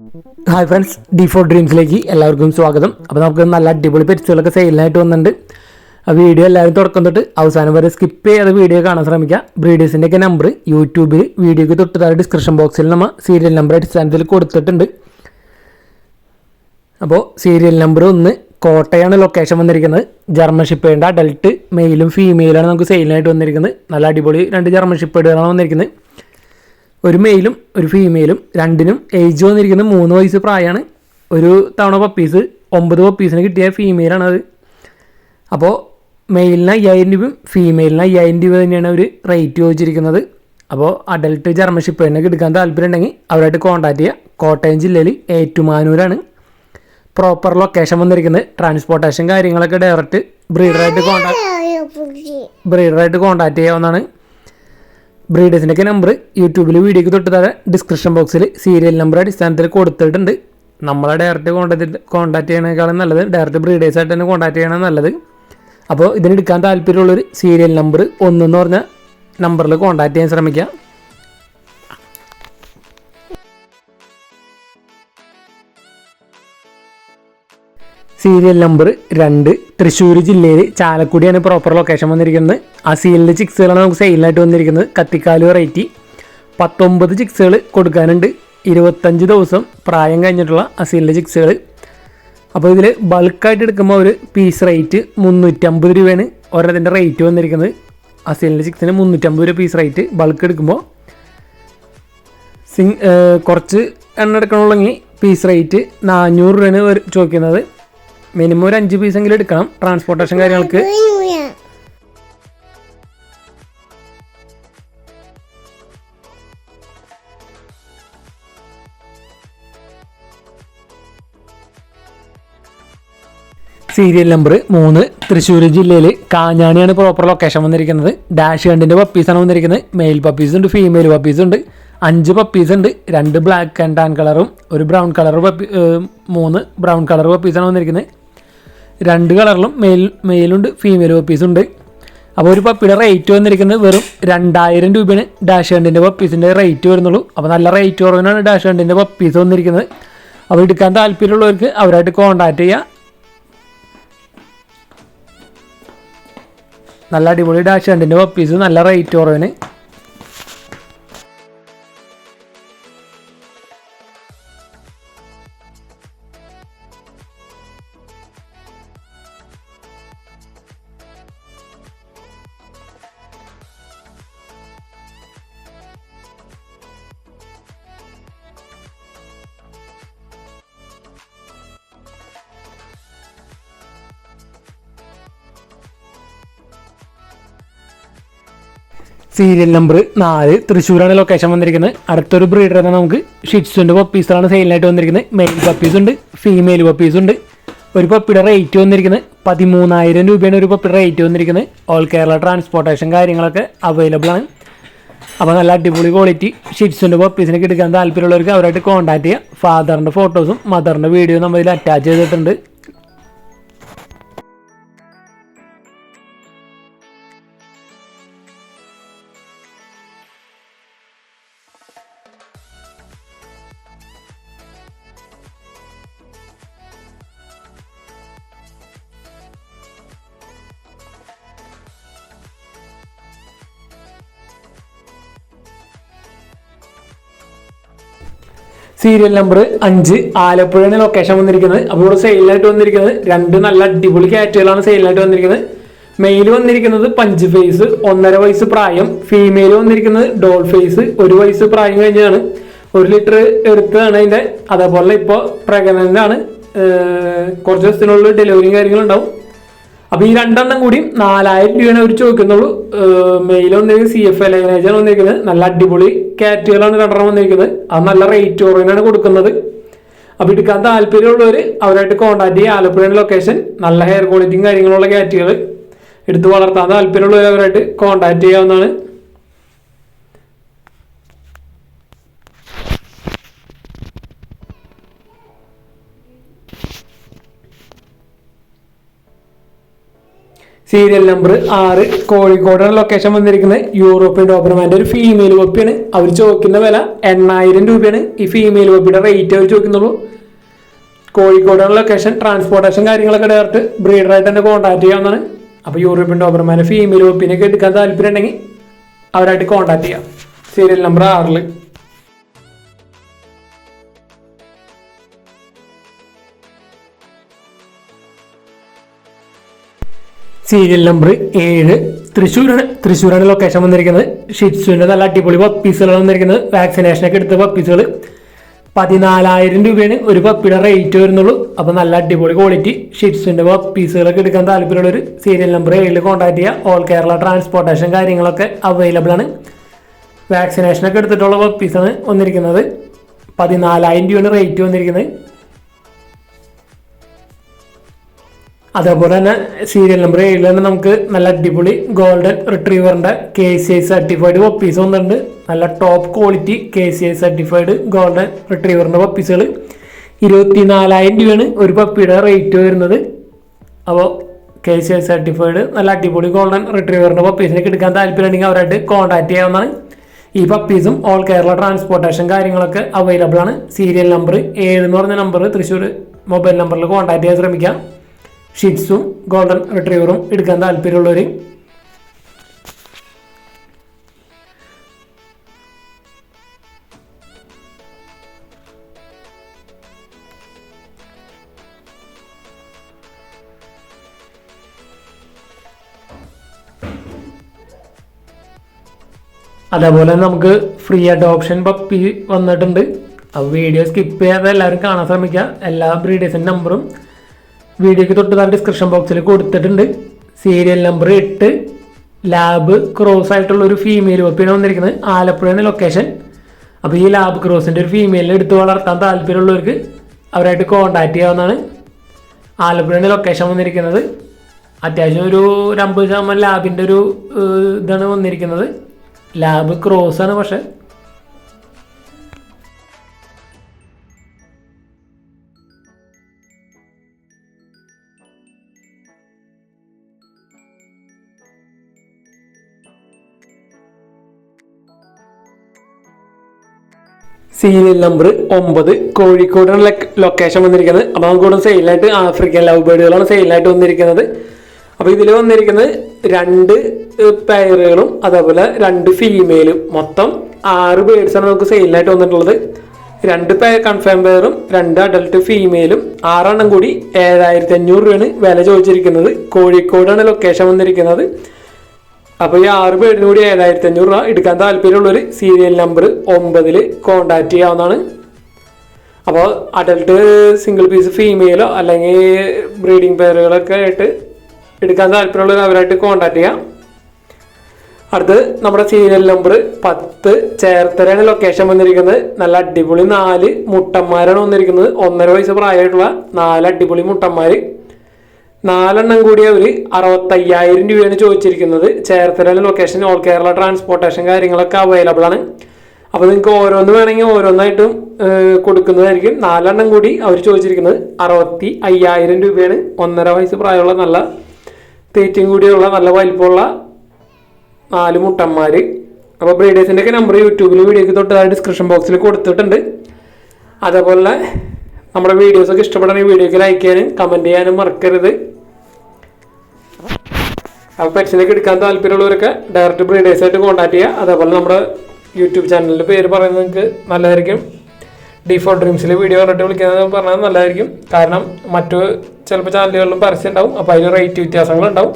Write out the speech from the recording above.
Hi friends, D4 ഡ്രീംസിലേക്ക് എല്ലാവർക്കും സ്വാഗതം. അപ്പോൾ നമുക്ക് നല്ല അടിപൊളി പെറ്റ്സുകളൊക്കെ സെയിലിനായിട്ട് വന്നിട്ടുണ്ട്. ആ വീഡിയോ എല്ലാവരും തുടക്കം തൊട്ട് അവസാനം വരെ സ്കിപ്പ് ചെയ്യാതെ വീഡിയോ കാണാൻ ശ്രമിക്കുക. ബ്രീഡേഴ്സിൻ്റെയൊക്കെ നമ്പർ യൂട്യൂബിൽ വീഡിയോയ്ക്ക് തൊട്ട് താഴെ ഡിസ്ക്രിപ്ഷൻ ബോക്സിൽ നമ്മൾ സീരിയൽ നമ്പർ അടിസ്ഥാനത്തിൽ കൊടുത്തിട്ടുണ്ട്. അപ്പോൾ സീരിയൽ നമ്പർ 1 കോട്ടയാണ് ലൊക്കേഷൻ വന്നിരിക്കുന്നത്. ജർമ്മൻ ഷിപ്പേഡിൻ്റെ അഡൽട്ട് മെയിലും ഫീമെയിലാണ് നമുക്ക് സെയിലിനായിട്ട് വന്നിരിക്കുന്നത്. നല്ല അടിപൊളി 2 ജർമ്മൻ ഷിപ്പേഡുകളാണ് വന്നിരിക്കുന്നത്. ഒരു മെയിലും ഒരു ഫീമെയിലും, രണ്ടിനും ഏജ് വന്നിരിക്കുന്നത് 3 വയസ്സ് പ്രായമാണ്. ഒരു തവണ പപ്പീസ് 9 പപ്പീസിന് കിട്ടിയ ഫീമെയിലാണത്. അപ്പോൾ മെയിലിന് 5000 രൂപയും ഫീമെയിലിന് 5000 രൂപ തന്നെയാണ് ഒരു റേറ്റ് ചോദിച്ചിരിക്കുന്നത്. അപ്പോൾ അഡൽട്ട് ജർമ്മൻ ഷിപ്പേഡിനൊക്കെ എടുക്കാൻ താല്പര്യം ഉണ്ടെങ്കിൽ അവരായിട്ട് കോൺടാക്ട് ചെയ്യുക. കോട്ടയം ജില്ലയിൽ ഏറ്റുമാനൂരാണ് പ്രോപ്പർ ലൊക്കേഷൻ വന്നിരിക്കുന്നത്. ട്രാൻസ്പോർട്ടേഷൻ കാര്യങ്ങളൊക്കെ ഡയറക്റ്റ് ബ്രീഡറായിട്ട് കോൺടാക്ട് ചെയ്യാവുന്നതാണ്. ബ്രീഡേഴ്സിൻ്റെയൊക്കെ നമ്പർ യൂട്യൂബിൽ വീഡിയോയ്ക്ക് തൊട്ട് താഴെ ഡിസ്ക്രിപ്ഷൻ ബോക്സിൽ സീരിയൽ നമ്പർ അടിസ്ഥാനത്തിൽ കൊടുത്തിട്ടുണ്ട്. നമ്മളെ ഡയറക്റ്റ് കോൺടാക്ട് ചെയ്യണേക്കാളും നല്ലത് ഡയറക്റ്റ് ബ്രീഡേഴ്സായിട്ട് തന്നെ കോൺടാക്ട് ചെയ്യണം നല്ലത്. അപ്പോൾ ഇതിനെടുക്കാൻ താല്പര്യമുള്ളൊരു സീരിയൽ നമ്പർ 1 എന്ന് പറഞ്ഞ നമ്പറിൽ കോൺടാക്ട് ചെയ്യാൻ ശ്രമിക്കുക. സീരിയൽ നമ്പർ 2 തൃശ്ശൂർ ജില്ലയിൽ ചാലക്കുടിയാണ് പ്രോപ്പർ ലൊക്കേഷൻ വന്നിരിക്കുന്നത്. ആ സീലിൻ്റെ ചിക്സുകളാണ് നമുക്ക് സെയിലിനായിട്ട് വന്നിരിക്കുന്നത്. കത്തിക്കാല് വെറൈറ്റി 19 ചിക്സുകൾ കൊടുക്കാനുണ്ട്. 25 ദിവസം പ്രായം കഴിഞ്ഞിട്ടുള്ള അസീലിൻ്റെ ചിക്സുകൾ. അപ്പോൾ ഇതിൽ ബൾക്കായിട്ട് എടുക്കുമ്പോൾ ഒരു പീസ് റേറ്റ് 350 രൂപയാണ് ഒരെണ്ണത്തിൻ്റെ റേറ്റ് വന്നിരിക്കുന്നത്. അസീലിൻ്റെ ചിക്സിന് 350 രൂപ പീസ് റേറ്റ്. ബൾക്ക് എടുക്കുമ്പോൾ കുറച്ച് എണ്ണ എടുക്കണമെങ്കിൽ പീസ് റേറ്റ് 400 രൂപയാണ് ചോദിക്കുന്നത്. മിനിമം ഒരു 5 പീസെങ്കിലും എടുക്കണം ട്രാൻസ്പോർട്ടേഷൻ കാര്യങ്ങൾക്ക്. സീരിയൽ നമ്പർ 3 തൃശ്ശൂർ ജില്ലയിൽ കാഞ്ഞാണിയാണ് പ്രോപ്പർ ലൊക്കേഷൻ വന്നിരിക്കുന്നത്. ഡാഷ് കണ്ടിൻ്റെ പപ്പീസാണ് വന്നിരിക്കുന്നത്. മെയിൽ പപ്പീസ് ഉണ്ട്, ഫീമെയിൽ പപ്പീസ് ഉണ്ട്. 5 പപ്പീസ് ഉണ്ട്. 2 ബ്ലാക്ക് ആൻഡ് ടാൻ കളറും ഒരു ബ്രൗൺ കളർ 3 ബ്രൗൺ കളർ പപ്പീസാണ് വന്നിരിക്കുന്നത്. 2 കളറിലും മെയിലുണ്ട്, ഫീമെയിൽ പപ്പീസുണ്ട്. അപ്പോൾ ഒരു പപ്പിയുടെ റേറ്റ് വന്നിരിക്കുന്നത് വെറും 2000 രൂപയാണ് ഡാഷ് കണ്ടിൻ്റെ പപ്പീസിൻ്റെ റേറ്റ് വരുന്നുള്ളൂ. അപ്പോൾ നല്ല റേറ്റ് കുറവിനാണ് ഡാഷ് കണ്ടിൻ്റെ പപ്പീസ് വന്നിരിക്കുന്നത്. അപ്പോൾ എടുക്കാൻ താല്പര്യമുള്ളവർക്ക് അവരായിട്ട് കോൺടാക്ട് ചെയ്യുക. നല്ല അടിപൊളി ഡാഷ് കണ്ടിൻ്റെ പപ്പീസ് നല്ല റേറ്റ് കുറവിന്. സീരിയൽ നമ്പർ 4 തൃശ്ശൂരാണ് ലൊക്കേഷൻ വന്നിരിക്കുന്നത്. അടുത്തൊരു ബ്രീഡർ തന്നെ നമുക്ക് ഷിറ്റ്സുൻ്റെ പപ്പീസാണ് സെയിലിനായിട്ട് വന്നിരിക്കുന്നത്. മെയിൽ പപ്പീസ് ഉണ്ട്, ഫീമെയിൽ പപ്പീസ് ഉണ്ട്. ഒരു പപ്പിയുടെ റേറ്റ് വന്നിരിക്കുന്നത് 13,000 രൂപയാണ് ഒരു പപ്പിയുടെ റേറ്റ് വന്നിരിക്കുന്നത്. ഓൾ കേരള ട്രാൻസ്പോർട്ടേഷൻ കാര്യങ്ങളൊക്കെ അവൈലബിൾ ആണ്. അപ്പോൾ നല്ല അടിപൊളി ക്വാളിറ്റി ഷിറ്റ്സുൻ്റെ പപ്പീസിനൊക്കെ എടുക്കാൻ താല്പര്യമുള്ളവർക്ക് അവരായിട്ട് കോൺടാക്ട് ചെയ്യുക. ഫാദറിൻ്റെ ഫോട്ടോസും മദറിൻ്റെ വീഡിയോ നമ്മൾ ഇതിൽ അറ്റാച്ച് ചെയ്തിട്ടുണ്ട്. സീരിയൽ നമ്പർ 5 ആലപ്പുഴയാണ് ലൊക്കേഷൻ വന്നിരിക്കുന്നത്. അപ്പോൾ ഇവിടെ സെയിലിനായിട്ട് വന്നിരിക്കുന്നത് 2 നല്ല അടിപൊളി കാറ്റുകളാണ് സെയിലിനായിട്ട് വന്നിരിക്കുന്നത്. മെയിൽ വന്നിരിക്കുന്നത് പഞ്ച് ഫേസ് 1.5 വയസ്സ് പ്രായം. ഫീമെയിൽ വന്നിരിക്കുന്നത് ഡോൾ ഫേസ് 1 വയസ്സ് പ്രായം കഴിഞ്ഞതാണ്. 1 ലിറ്റർ എടുത്തതാണ് അതിൻ്റെ. അതേപോലെ ഇപ്പോൾ പ്രഗ്നൻ്റ് ആണ്. കുറച്ച് ദിവസത്തിനുള്ളിൽ ഡെലിവറിയും കാര്യങ്ങളുണ്ടാവും. അപ്പോൾ ഈ 2 എണ്ണം കൂടി 4000 രൂപയാണ് അവർ ചോദിക്കുന്നുള്ളൂ. മെയിൽ വന്നിരിക്കുന്നത് CF ലൈനേജാണ് വന്നിരിക്കുന്നത്. നല്ല അടിപൊളി കാറ്റുകളാണ് 2 എണ്ണം വന്നിരിക്കുന്നത്. അത് നല്ല റേറ്റ് കുറവിനാണ് കൊടുക്കുന്നത്. അപ്പോൾ എടുക്കാൻ താല്പര്യമുള്ളവർ അവരായിട്ട് കോൺടാക്ട് ചെയ്യുക. ആലപ്പുഴയുടെ ലൊക്കേഷൻ. നല്ല ഹെയർ ക്വാളിറ്റിയും കാര്യങ്ങളുള്ള കാറ്റുകൾ എടുത്ത് വളർത്താൻ താല്പര്യമുള്ളവർ അവരായിട്ട് കോൺടാക്ട് ചെയ്യാവുന്നതാണ്. സീരിയൽ നമ്പർ 6 കോഴിക്കോടാണ് ലൊക്കേഷൻ വന്നിരിക്കുന്നത്. യൂറോപ്യൻ ഡോബർമാൻ്റെ ഒരു ഫീമെയിൽ പപ്പിയാണ്. അവർ ചോദിക്കുന്ന വില 8000 രൂപയാണ്. ഈ ഫീമെയിൽ പപ്പിയുടെ റേറ്റ് അവർ ചോദിക്കുന്നുള്ളൂ. കോഴിക്കോടാണ് ലൊക്കേഷൻ. ട്രാൻസ്പോർട്ടേഷൻ കാര്യങ്ങളൊക്കെ ഡയറക്റ്റ് ബ്രീഡറായിട്ട് തന്നെ കോൺടാക്ട് ചെയ്യാവുന്നതാണ്. അപ്പോൾ യൂറോപ്യൻ ഡോബർമാൻ്റെ ഫീമെയിൽ പപ്പിനൊക്കെ എടുക്കാൻ താല്പര്യം ഉണ്ടെങ്കിൽ അവരായിട്ട് കോൺടാക്ട് ചെയ്യാം. Serial number 6. സീരിയൽ നമ്പർ 7 തൃശ്ശൂരാണ് ലൊക്കേഷൻ വന്നിരിക്കുന്നത്. ഷിറ്റ്സുവിൻ്റെ നല്ല അടിപൊളി പപ്പീസുകളാണ് വന്നിരിക്കുന്നത്. വാക്സിനേഷനൊക്കെ എടുത്ത പപ്പീസുകൾ. 14000 രൂപയാണ് ഒരു പപ്പിയുടെ റേറ്റ് വരുന്നുള്ളൂ. അപ്പോൾ നല്ല അടിപൊളി ക്വാളിറ്റി ഷിറ്റ്സുവിൻ്റെ പപ്പീസുകളൊക്കെ എടുക്കാൻ താല്പര്യമുള്ളൊരു സീരിയൽ നമ്പർ 7 കോൺടാക്ട് ചെയ്യുക. ഓൾ കേരള ട്രാൻസ്പോർട്ടേഷൻ കാര്യങ്ങളൊക്കെ അവൈലബിൾ ആണ്. വാക്സിനേഷനൊക്കെ എടുത്തിട്ടുള്ള പപ്പീസാണ് വന്നിരിക്കുന്നത്. 14000 രൂപയാണ് റേറ്റ് വന്നിരിക്കുന്നത്. അതേപോലെ തന്നെ സീരിയൽ നമ്പർ 7 തന്നെ നമുക്ക് നല്ല അടിപൊളി ഗോൾഡൻ റിട്രീവറിൻ്റെ KCI സർട്ടിഫൈഡ് പപ്പീസ് വന്നിട്ടുണ്ട്. നല്ല top quality KCI certified golden റിട്രീവറിൻ്റെ പപ്പീസുകൾ. 24000 രൂപയാണ് ഒരു പപ്പിയുടെ റേറ്റ് വരുന്നത്. അപ്പോൾ KCI സർട്ടിഫൈഡ് നല്ല അടിപൊളി ഗോൾഡൻ റിട്രീവറിൻ്റെ പപ്പീസിനൊക്കെ എടുക്കാൻ താല്പര്യമുണ്ടെങ്കിൽ അവരായിട്ട് കോൺടാക്ട് ചെയ്യാവുന്നതാണ്. ഈ പപ്പീസും ഓൾ കേരള ട്രാൻസ്പോർട്ടേഷൻ കാര്യങ്ങളൊക്കെ അവൈലബിൾ ആണ്. സീരിയൽ നമ്പർ 7 എന്ന് പറഞ്ഞ നമ്പർ തൃശ്ശൂർ മൊബൈൽ നമ്പറിൽ കോൺടാക്ട് ചെയ്യാൻ ശ്രമിക്കാം. ഷിറ്റ്സും ഗോൾഡൻ റിട്രീവറും എടുക്കാൻ താല്പര്യമുള്ളവർ അതേപോലെ നമുക്ക് ഫ്രീ അഡോപ്ഷൻ പപ്പി വന്നിട്ടുണ്ട്. അപ്പോൾ വീഡിയോ സ്കിപ്പ് ചെയ്യാതെ എല്ലാവരും കാണാൻ ശ്രമിക്കുക. എല്ലാ ബ്രീഡേഴ്സിൻ്റെ നമ്പറും വീഡിയോയ്ക്ക് തൊട്ട് ഡിസ്ക്രിപ്ഷൻ ബോക്സിൽ കൊടുത്തിട്ടുണ്ട്. സീരിയൽ നമ്പർ 8 ലാബ് ക്രോസ് ആയിട്ടുള്ള ഒരു ഫീമെയിൽ പപ്പിയാണ് വന്നിരിക്കുന്നത്. ആലപ്പുഴയാണ് ലൊക്കേഷൻ. അപ്പോൾ ഈ ലാബ് ക്രോസിൻ്റെ ഒരു ഫീമെയിലിനെ എടുത്ത് വളർത്താൻ താല്പര്യമുള്ളവർക്ക് അവരായിട്ട് കോൺടാക്ട് ചെയ്യാവുന്നതാണ്. ആലപ്പുഴയാണ് ലൊക്കേഷൻ വന്നിരിക്കുന്നത്. അത്യാവശ്യം ഒരു 50% ലാബിൻ്റെ ഒരു ഇതാണ് വന്നിരിക്കുന്നത്. ലാബ് ക്രോസ് ആണ്. പക്ഷേ സീരിയൽ നമ്പർ 9 കോഴിക്കോടാണ് ലൊക്കേഷൻ വന്നിരിക്കുന്നത്. അപ്പോൾ നമുക്ക് സെയിലായിട്ട് ആഫ്രിക്കൻ ലവ് ബേർഡുകളാണ് സെയിലായിട്ട് വന്നിരിക്കുന്നത്. അപ്പോൾ ഇതിൽ വന്നിരിക്കുന്നത് 2 പെയറുകളും അതേപോലെ 2 ഫീമെയിലും മൊത്തം 6 ബേർഡ്സാണ് നമുക്ക് സെയിലായിട്ട് വന്നിട്ടുള്ളത്. 2 പെയർ കൺഫേം പെയറും 2 അഡൽട്ട് ഫീമെയിലും 6 എണ്ണം കൂടി 7500 രൂപയാണ് വില ചോദിച്ചിരിക്കുന്നത്. കോഴിക്കോടാണ് ലൊക്കേഷൻ വന്നിരിക്കുന്നത്. അപ്പോൾ ഈ 6 ബേർഡിന് കൂടി 7500 രൂപ എടുക്കാൻ താല്പര്യമുള്ളൊരു സീരിയൽ നമ്പർ 9 കോൺടാക്ട് ചെയ്യാവുന്നതാണ്. അപ്പോൾ അഡൽട്ട് സിംഗിൾ പീസ് ഫീമെയിലോ അല്ലെങ്കിൽ ബ്രീഡിംഗ് പെയറുകളൊക്കെ ആയിട്ട് എടുക്കാൻ താല്പര്യമുള്ളവർ അവരായിട്ട് കോൺടാക്ട് ചെയ്യാം. അടുത്ത് നമ്മുടെ സീരിയൽ നമ്പർ 10 ചേർത്തലയാണ് ലൊക്കേഷൻ വന്നിരിക്കുന്നത്. നല്ല അടിപൊളി 4 മുട്ടന്മാരാണ് വന്നിരിക്കുന്നത്. 1.5 വയസ്സ് പ്രായമായിട്ടുള്ള 4 അടിപൊളി മുട്ടന്മാർ. 4 എണ്ണം കൂടി അവർ 65000 രൂപയാണ് ചോദിച്ചിരിക്കുന്നത്. Cherthala location. All Kerala transportation കാര്യങ്ങളൊക്കെ അവൈലബിൾ ആണ്. അപ്പോൾ നിങ്ങൾക്ക് ഓരോന്ന് വേണമെങ്കിൽ ഓരോന്നായിട്ടും കൊടുക്കുന്നതായിരിക്കും. 4 എണ്ണം കൂടി അവർ ചോദിച്ചിരിക്കുന്നത് 65000 രൂപയാണ്. 1.5 വയസ്സ് പ്രായമുള്ള നല്ല തീറ്റയും കൂടിയുള്ള നല്ല വലിപ്പമുള്ള 4 മുട്ടന്മാർ. അപ്പോൾ ബ്രീഡേഴ്സിൻ്റെ ഒക്കെ നമ്പർ യൂട്യൂബിൽ വീഡിയോയ്ക്ക് തൊട്ട് ഡിസ്ക്രിപ്ഷൻ ബോക്സിൽ കൊടുത്തിട്ടുണ്ട്. അതേപോലെ നമ്മുടെ വീഡിയോസൊക്കെ ഇഷ്ടപ്പെടണമെങ്കിൽ വീഡിയോയ്ക്ക് ലൈക്ക് ചെയ്യാനും കമൻറ്റ് ചെയ്യാനും മറക്കരുത്. അപ്പോൾ പെറ്റ്സിനൊക്കെ എടുക്കാൻ താല്പര്യമുള്ളവരൊക്കെ ഡയറക്റ്റ് ബ്രീഡേഴ്സായിട്ട് കോൺടാക്ട് ചെയ്യുക. അതേപോലെ നമ്മുടെ യൂട്യൂബ് ചാനലിൻ്റെ പേര് പറയുന്നത് നിങ്ങൾക്ക് നല്ലതായിരിക്കും. D4 ഡ്രീംസിൽ വീഡിയോ കണ്ടിട്ട് വിളിക്കുന്നത് പറഞ്ഞാൽ നല്ലതായിരിക്കും. കാരണം മറ്റു ചിലപ്പോൾ ചാനലുകളിലും പരസ്യം ഉണ്ടാവും. അപ്പോൾ അതിന് റേറ്റ് വ്യത്യാസങ്ങളുണ്ടാവും.